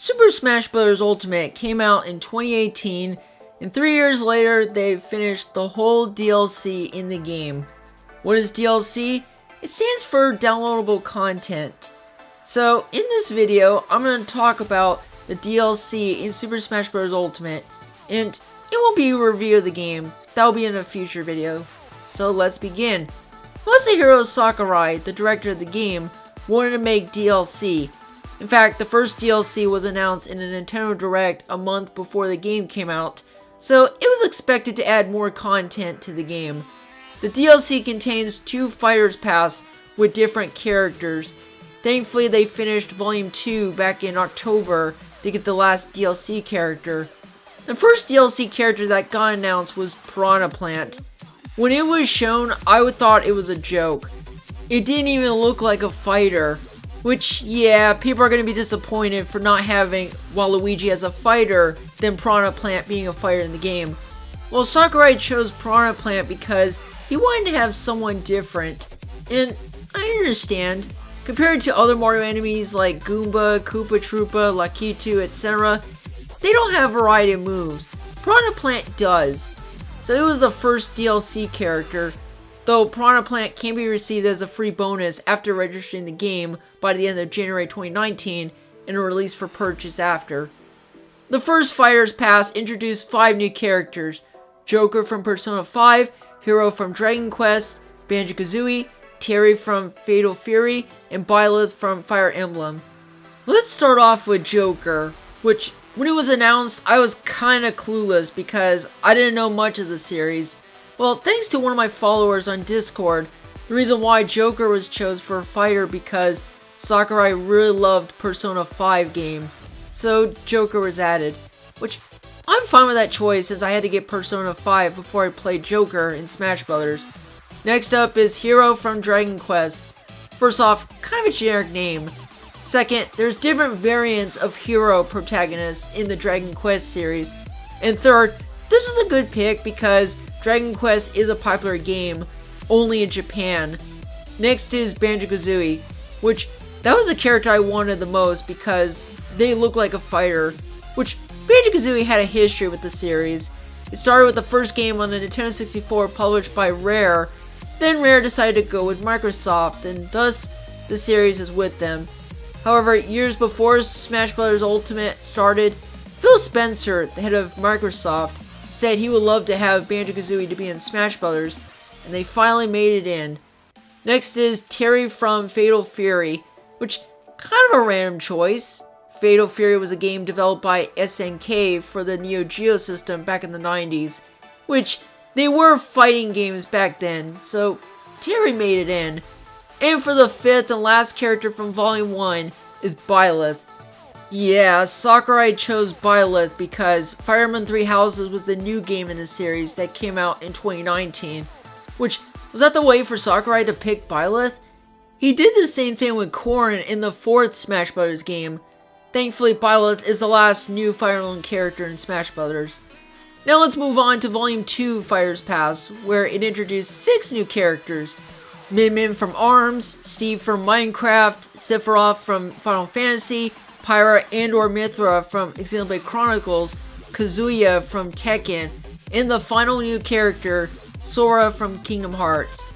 Super Smash Bros. Ultimate came out in 2018, and 3 years later, they finished the whole DLC in the game. What is DLC? It stands for downloadable content. So, in this video, I'm going to talk about the DLC in Super Smash Bros. Ultimate, and it won't be a review of the game. That will be in a future video. So, let's begin. Masahiro Sakurai, the director of the game, wanted to make DLC. In fact, the first DLC was announced in a Nintendo Direct a month before the game came out, so it was expected to add more content to the game. The DLC contains 2 Fighters Pass with different characters. Thankfully, they finished Volume 2 back in October to get the last DLC character. The first DLC character that got announced was Piranha Plant. When it was shown, I thought it was a joke. It didn't even look like a fighter. Which, yeah, people are going to be disappointed for not having Waluigi as a fighter than Piranha Plant being a fighter in the game. Well, Sakurai chose Piranha Plant because he wanted to have someone different. And I understand. Compared to other Mario enemies like Goomba, Koopa Troopa, Lakitu, etc., they don't have variety of moves. Piranha Plant does. So it was the first DLC character, though Piranha Plant can be received as a free bonus after registering the game by the end of January 2019 and a release for purchase after. The first Fighters Pass introduced 5 new characters: Joker from Persona 5, Hero from Dragon Quest, Banjo-Kazooie, Terry from Fatal Fury, and Bilith from Fire Emblem. Let's start off with Joker, which when it was announced I was kinda clueless because I didn't know much of the series. Well, thanks to one of my followers on Discord, the reason why Joker was chosen for a fighter because Sakurai really loved Persona 5 game, so Joker was added, which I'm fine with that choice since I had to get Persona 5 before I played Joker in Smash Bros. Next up is Hero from Dragon Quest. First off, kind of a generic name. Second, there's different variants of hero protagonists in the Dragon Quest series. And third, this was a good pick because Dragon Quest is a popular game, only in Japan. Next is Banjo-Kazooie, which that was the character I wanted the most because they look like a fighter, which Banjo-Kazooie had a history with the series. It started with the first game on the Nintendo 64 published by Rare, then Rare decided to go with Microsoft, and thus the series is with them. However, years before Smash Bros. Ultimate started, Phil Spencer, the head of Microsoft, said he would love to have Banjo-Kazooie to be in Smash Bros., and they finally made it in. Next is Terry from Fatal Fury, which kind of a random choice. Fatal Fury was a game developed by SNK for the Neo Geo system back in the 90s, which they were fighting games back then, so Terry made it in. And for the 5th and last character from Volume 1 is Bilith. Yeah, Sakurai chose Bilith because Fire Emblem 3 Houses was the new game in the series that came out in 2019. Which, was that the way for Sakurai to pick Bilith? He did the same thing with Corrin in the 4th Smash Bros. Game. Thankfully, Bilith is the last new Fire Emblem character in Smash Bros. Now let's move on to Volume 2 Fighters Pass, where it introduced 6 new characters. Min from ARMS, Steve from Minecraft, Sephiroth from Final Fantasy, Pyra and/or Mythra from Xenoblade Chronicles, Kazuya from Tekken, and the final new character, Sora from Kingdom Hearts.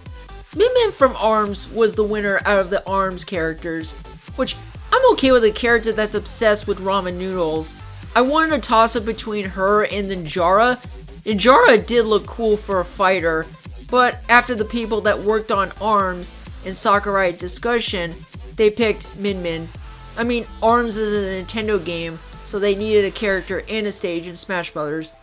Min from ARMS was the winner out of the ARMS characters, which I'm okay with a character that's obsessed with ramen noodles. I wanted a toss-up between her and Ninjara. Ninjara did look cool for a fighter, but after the people that worked on ARMS and Sakurai discussion, they picked Min. I mean, ARMS is a Nintendo game, so they needed a character and a stage in Smash Bros.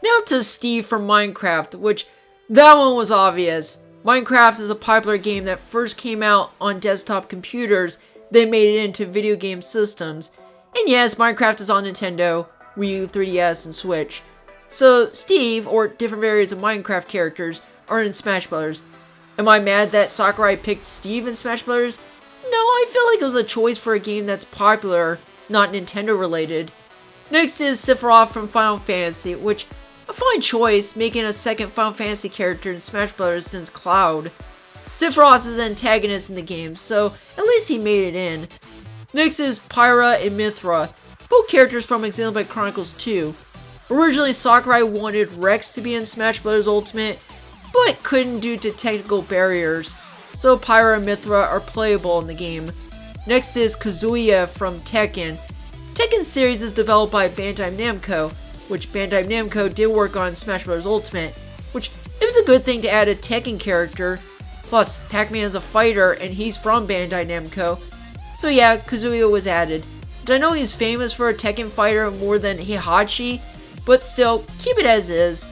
Now to Steve from Minecraft, which that one was obvious. Minecraft is a popular game that first came out on desktop computers, then made it into video game systems. And yes, Minecraft is on Nintendo, Wii U, 3DS, and Switch. So Steve, or different variants of Minecraft characters, are in Smash Bros. Am I mad that Sakurai picked Steve in Smash Bros? No, I feel like it was a choice for a game that's popular, not Nintendo related. Next is Sephiroth from Final Fantasy, which a fine choice, making a second Final Fantasy character in Smash Bros. Since Cloud. Sephiroth is an antagonist in the game, so at least he made it in. Next is Pyra and Mythra. both characters from Xenoblade Chronicles 2. Originally, Sakurai wanted Rex to be in Smash Bros. Ultimate, but couldn't due to technical barriers, so Pyra and Mithra are playable in the game. Next is Kazuya from Tekken. Tekken series is developed by Bandai Namco, which Bandai Namco did work on Smash Bros. Ultimate, which it was a good thing to add a Tekken character. Plus, Pac-Man's a fighter and he's from Bandai Namco, so yeah, Kazuya was added. But I know he's famous for a Tekken fighter more than Heihachi, but still, keep it as is.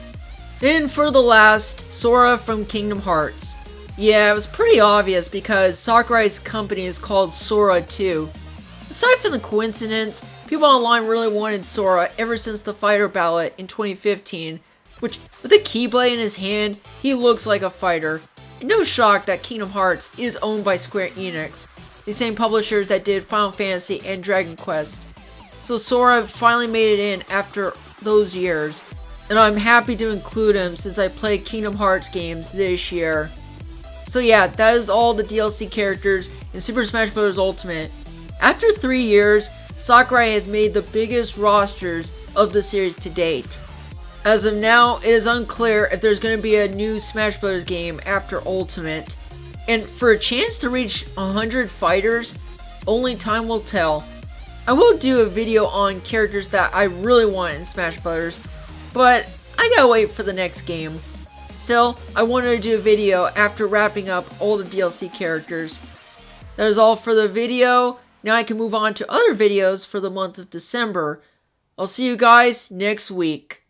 And for the last, Sora from Kingdom Hearts. Yeah, it was pretty obvious because Sakurai's company is called Sora too. Aside from the coincidence, people online really wanted Sora ever since the fighter ballot in 2015, which, with a Keyblade in his hand, he looks like a fighter. And no shock that Kingdom Hearts is owned by Square Enix, the same publishers that did Final Fantasy and Dragon Quest. So Sora finally made it in after those years, and I'm happy to include him since I played Kingdom Hearts games this year. So yeah, that is all the DLC characters in Super Smash Bros. Ultimate. After 3 years, Sakurai has made the biggest rosters of the series to date. As of now, it is unclear if there's going to be a new Smash Bros. Game after Ultimate. And for a chance to reach 100 fighters, only time will tell. I will do a video on characters that I really want in Smash Bros., but I gotta wait for the next game. Still, I wanted to do a video after wrapping up all the DLC characters. That is all for the video. Now I can move on to other videos for the month of December. I'll see you guys next week.